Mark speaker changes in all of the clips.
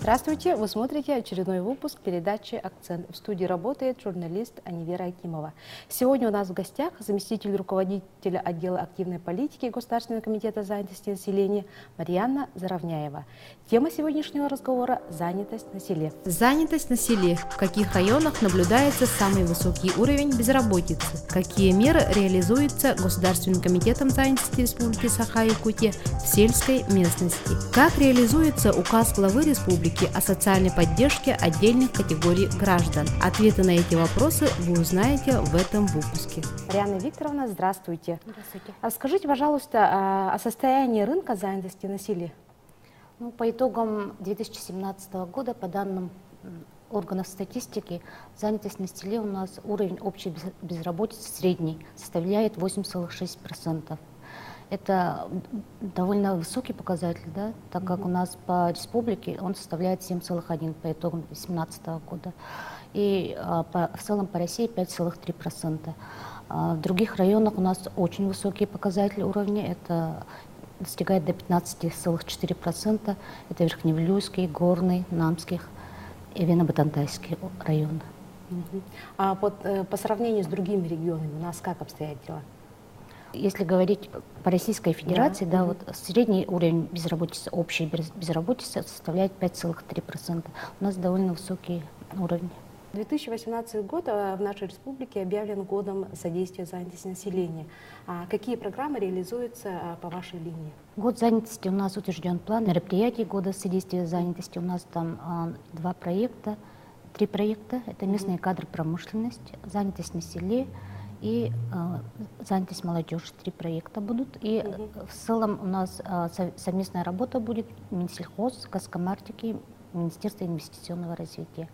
Speaker 1: Здравствуйте! Вы смотрите очередной выпуск передачи «Акцент». В студии работает журналист Анивера Акимова. Сегодня у нас в гостях заместитель руководителя отдела активной политики Государственного комитета занятости населения Марьяна Заровняева. Тема сегодняшнего разговора – занятость на селе. Занятость на селе. В каких районах наблюдается самый высокий уровень безработицы? Какие меры реализуются Государственным комитетом занятости Республики Саха-Якутия в сельской местности? Как реализуется указ главы республики о социальной поддержке отдельных категорий граждан? Ответы на эти вопросы вы узнаете в этом выпуске. Марьяна Викторовна, здравствуйте.
Speaker 2: Здравствуйте.
Speaker 1: Расскажите, пожалуйста, о состоянии рынка занятости на селе.
Speaker 2: По итогам 2017 года, по данным органов статистики, занятость на селе у нас уровень общей безработицы средний составляет 8,6%. Это довольно высокий показатель, да, так как у нас по республике он составляет 7,1% по итогам 2017 года. И в целом по России 5,3%. В других районах у нас очень высокие показатели уровня. Это достигает до 15,4%. Это Верхневилюйский, Горный, Намских и Вено-Батантайский районы.
Speaker 1: А по сравнению с другими регионами у нас как обстоят дела?
Speaker 2: Если говорить по Российской Федерации, вот средний уровень безработицы, общей безработицы составляет 5,3%. У нас довольно высокий уровень.
Speaker 1: 2018 год в нашей республике объявлен годом содействия занятости населения. Какие программы реализуются по вашей линии?
Speaker 2: Год занятости у нас утвержден план мероприятий года содействия занятости. У нас там три проекта. Это местные кадры промышленности, занятость на селе и занятость молодежи. 3 проекта будут. И в целом у нас совместная работа будет Минсельхоз, Госкомартики, Министерство инвестиционного развития.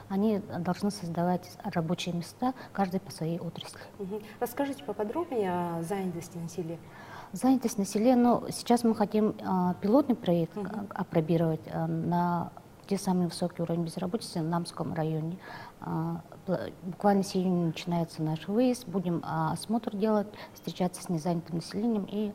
Speaker 2: Они должны создавать рабочие места, каждый по своей отрасли.
Speaker 1: Расскажите поподробнее о занятости на селе.
Speaker 2: Занятость на селе, сейчас мы хотим пилотный проект опробировать на те самые высокие уровни безработицы в Намском районе. Буквально с июня начинается наш выезд, будем осмотр делать, встречаться с незанятым населением, и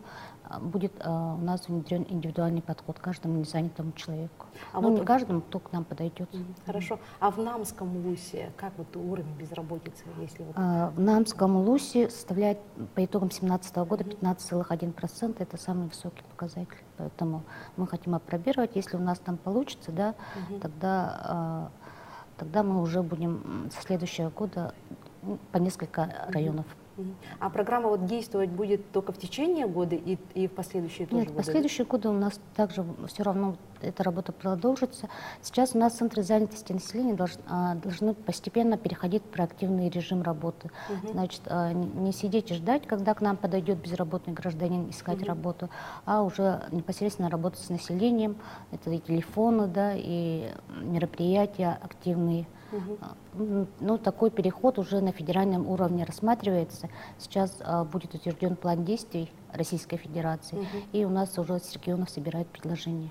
Speaker 2: будет у нас внедрен индивидуальный подход к каждому незанятому человеку. Не каждому, кто к нам подойдет.
Speaker 1: Хорошо. А в Намском ЛУСе как уровень безработицы?
Speaker 2: В Намском ЛУСе составляет по итогам 2017 года 15,1%. Это самый высокий показатель. Поэтому мы хотим опробировать. Если у нас там получится, тогда мы уже будем со следующего года по несколько районов.
Speaker 1: А программа действовать будет только в течение года и в последующие тоже годы?
Speaker 2: Нет, в последующие годы у нас также все равно эта работа продолжится. Сейчас у нас центры занятости населения должны постепенно переходить в проактивный режим работы. Значит, не сидеть и ждать, когда к нам подойдет безработный гражданин искать работу, а уже непосредственно работать с населением. Это и телефоны, и мероприятия активные. Такой переход уже на федеральном уровне рассматривается. Сейчас будет утвержден план действий Российской Федерации, и у нас уже с регионов собирают предложения.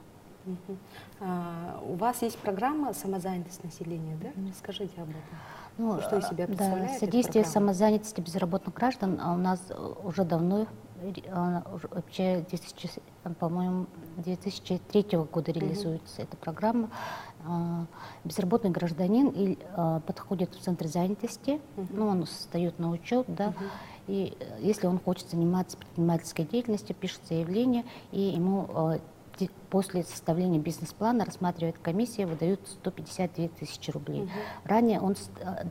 Speaker 1: У вас есть программа «Самозанятость населения», да? Скажите об этом. Что из себя представляет
Speaker 2: содействие самозанятости безработных граждан у нас уже давно, вообще, по-моему, 2003 года реализуется эта программа. Безработный гражданин подходит в центр занятости, он встает на учет, и если он хочет заниматься предпринимательской деятельностью, пишет заявление, и ему после составления бизнес-плана рассматривает комиссия, выдают 152 тысячи рублей. Ранее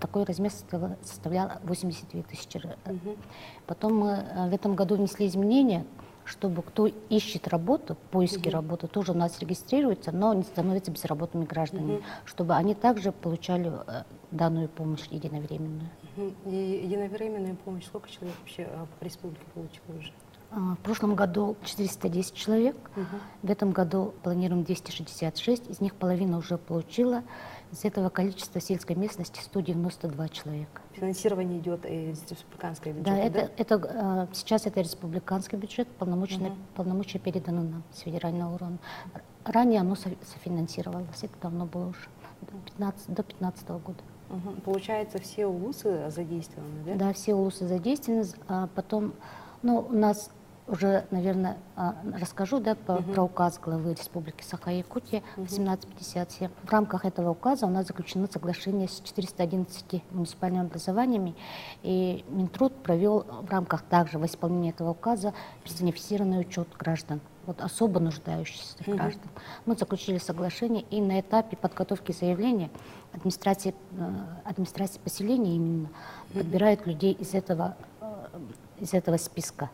Speaker 2: такой размер составлял 82 тысячи. Потом мы в этом году внесли изменения, чтобы кто ищет работу, поиски работы, тоже у нас регистрируется, но не становятся безработными гражданами, чтобы они также получали данную помощь единовременную.
Speaker 1: И единовременную помощь сколько человек вообще по республике получило уже?
Speaker 2: В прошлом году 410 человек, в этом году планируем 266, из них половина уже получила. Из этого количества сельской местности 192 человека.
Speaker 1: Финансирование идет из республиканского бюджета,
Speaker 2: да? Сейчас это республиканский бюджет, полномочия переданы нам с федерального уровня. Ранее оно софинансировалось, это давно было уже, до 2015 года.
Speaker 1: Получается, все улусы задействованы, да?
Speaker 2: Да, все улусы задействованы. Потом, ну, у нас уже, наверное, расскажу, да, про указ главы Республики Саха-Якутия 1857. В рамках этого указа у нас заключено соглашение с 411 муниципальными образованиями, и Минтруд провел в рамках также в исполнении этого указа персонифицированный учет граждан, вот особо нуждающихся граждан. Мы заключили соглашение, и на этапе подготовки заявления администрация поселения именно подбирает людей из этого списка.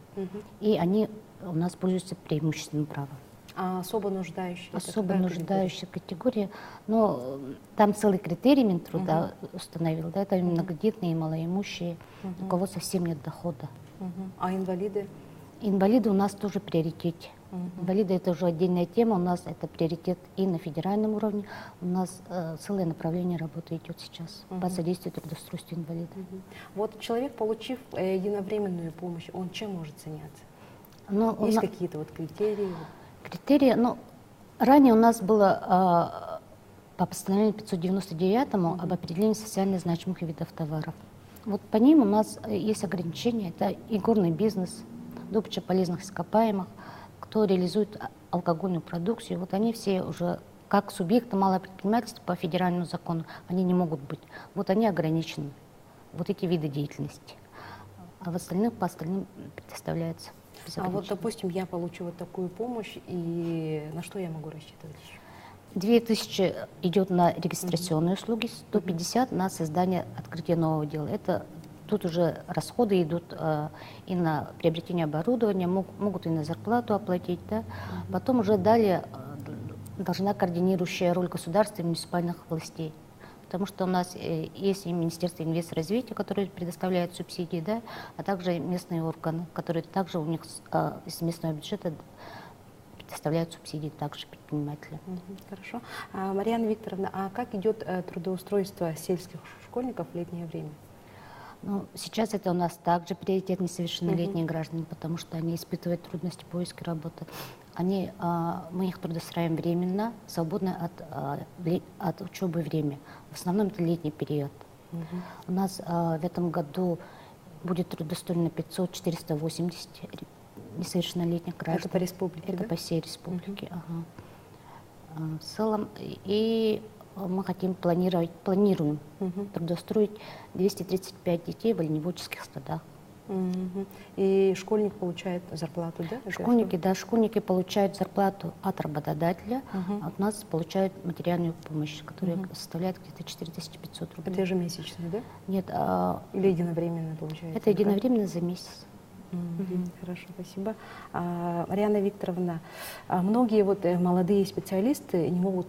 Speaker 2: И они у нас пользуются преимущественным правом.
Speaker 1: А особо нуждающиеся?
Speaker 2: Особо нуждающие категории. Но там целый критерий Минтруда установил. Да, это многодетные и малоимущие, у кого совсем нет дохода.
Speaker 1: А инвалиды?
Speaker 2: Инвалиды у нас тоже в приоритете. Инвалиды — это уже отдельная тема, у нас это приоритет и на федеральном уровне. У нас целое направление работы идет сейчас по содействию трудоустройству инвалидов.
Speaker 1: Вот человек, получив единовременную помощь, он чем может заняться?
Speaker 2: Но
Speaker 1: есть какие-то вот критерии?
Speaker 2: Критерии, ну, ранее у нас было по постановлению 599 об определении социально значимых видов товаров. Вот по ним у нас есть ограничения, это и горный бизнес, добыча полезных ископаемых, кто реализует алкогольную продукцию, вот они все уже как субъекты малого предпринимательства по федеральному закону, они не могут быть. Вот они ограничены, вот эти виды деятельности. А в остальных, по остальным предоставляется без ограничений.
Speaker 1: А вот, допустим, я получу вот такую помощь, и на что я могу рассчитывать?
Speaker 2: 2000 идет на регистрационные услуги, 150 на создание, открытие нового дела. Это тут уже расходы идут и на приобретение оборудования, могут и на зарплату оплатить. Да? Потом уже далее должна координирующая роль государства и муниципальных властей. Потому что у нас есть и Министерство инвестразвития, которое предоставляет субсидии, да? А также местные органы, которые также у них из местного бюджета предоставляют субсидии также предпринимателям.
Speaker 1: Хорошо. Марьяна Викторовна, а как идет трудоустройство сельских школьников в летнее время?
Speaker 2: Ну, сейчас это у нас также приоритет несовершеннолетние граждане, потому что они испытывают трудности поиска работы. Мы их трудоустраиваем временно, свободное от учебы время. В основном это летний период. У нас в этом году будет трудоустроено 500-480 несовершеннолетних граждан.
Speaker 1: Это по республике,
Speaker 2: Это
Speaker 1: да?
Speaker 2: по всей республике. В целом, и мы планируем трудоустроить 235 детей в оленеводческих стадах.
Speaker 1: И школьник получает зарплату, да?
Speaker 2: Школьники получают зарплату от работодателя, а от нас получают материальную помощь, которая составляет где-то 4500 рублей.
Speaker 1: Это ежемесячно, да?
Speaker 2: Нет.
Speaker 1: Или единовременно получается?
Speaker 2: Это единовременно за месяц.
Speaker 1: Хорошо, спасибо. Марьяна Викторовна, многие вот молодые специалисты не могут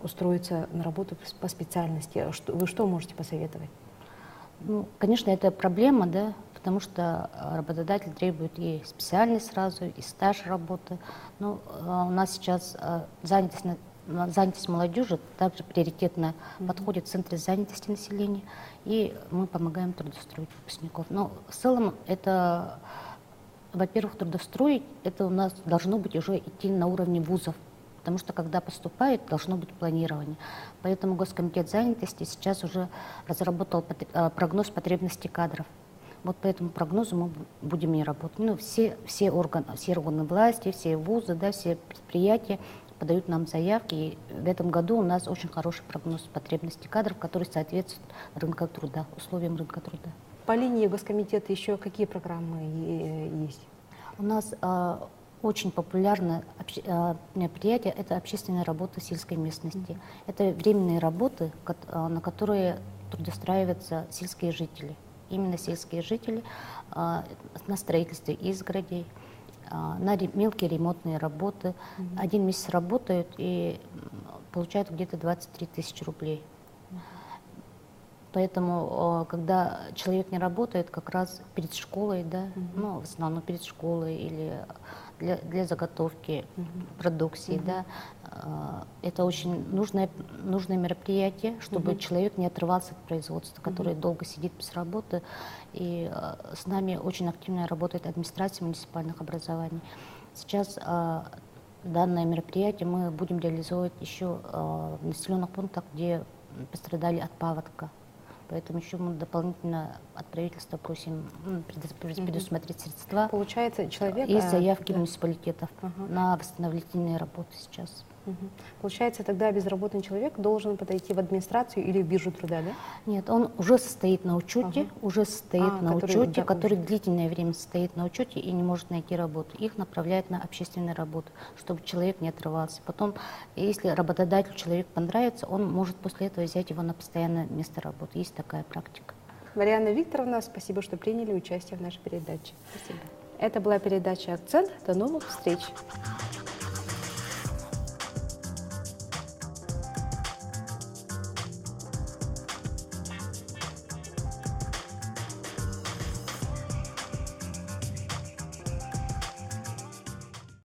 Speaker 1: устроиться на работу по специальности. Вы что можете посоветовать?
Speaker 2: Ну, конечно, это проблема, да, потому что работодатель требует и специальность сразу, и стаж работы. Но у нас сейчас занятость молодежи также приоритетно подходит в центре занятости населения, и мы помогаем трудоустроить выпускников. Но в целом это, во-первых, трудоустроить, это у нас должно быть уже идти на уровне вузов, потому что когда поступает, должно быть планирование. Поэтому Госкомитет занятости сейчас уже разработал прогноз потребностей кадров. Вот по этому прогнозу мы будем и работать. Ну, все органы власти, все вузы, да, все предприятия подают нам заявки. И в этом году у нас очень хороший прогноз потребностей кадров, который соответствует рынку труда, условиям рынка труда.
Speaker 1: По линии Госкомитета еще какие программы есть?
Speaker 2: У нас очень популярное мероприятие — это общественная работа в сельской местности. Это временные работы, на которые трудоустраиваются сельские жители. Именно сельские жители на строительстве изгородей, на мелкие ремонтные работы. Один месяц работают и получают где-то 23 тысячи рублей. Поэтому, когда человек не работает, как раз перед школой, да, ну, в основном перед школой или для заготовки продукции, да, это очень нужное мероприятие, чтобы человек не отрывался от производства, который долго сидит без работы. И с нами очень активно работает администрация муниципальных образований. Сейчас данное мероприятие мы будем реализовывать еще в населенных пунктах, где пострадали от паводка. поэтому еще мы дополнительно от правительства просим предусмотреть средства.
Speaker 1: Получается, человек...
Speaker 2: Есть заявки
Speaker 1: да.
Speaker 2: муниципалитетов на восстановительные работы сейчас.
Speaker 1: Получается, тогда безработный человек должен подойти в администрацию или в биржу труда, да?
Speaker 2: Нет, он уже состоит на учете, который длительное время состоит на учете и не может найти работу. Их направляют на общественные работы, чтобы человек не отрывался. Потом, если работодателю человек понравится, он может после этого взять его на постоянное место работы. Есть такая практика.
Speaker 1: Марианна Викторовна, спасибо, что приняли участие в нашей передаче.
Speaker 2: Спасибо.
Speaker 1: Это была передача «Акцент». До новых встреч!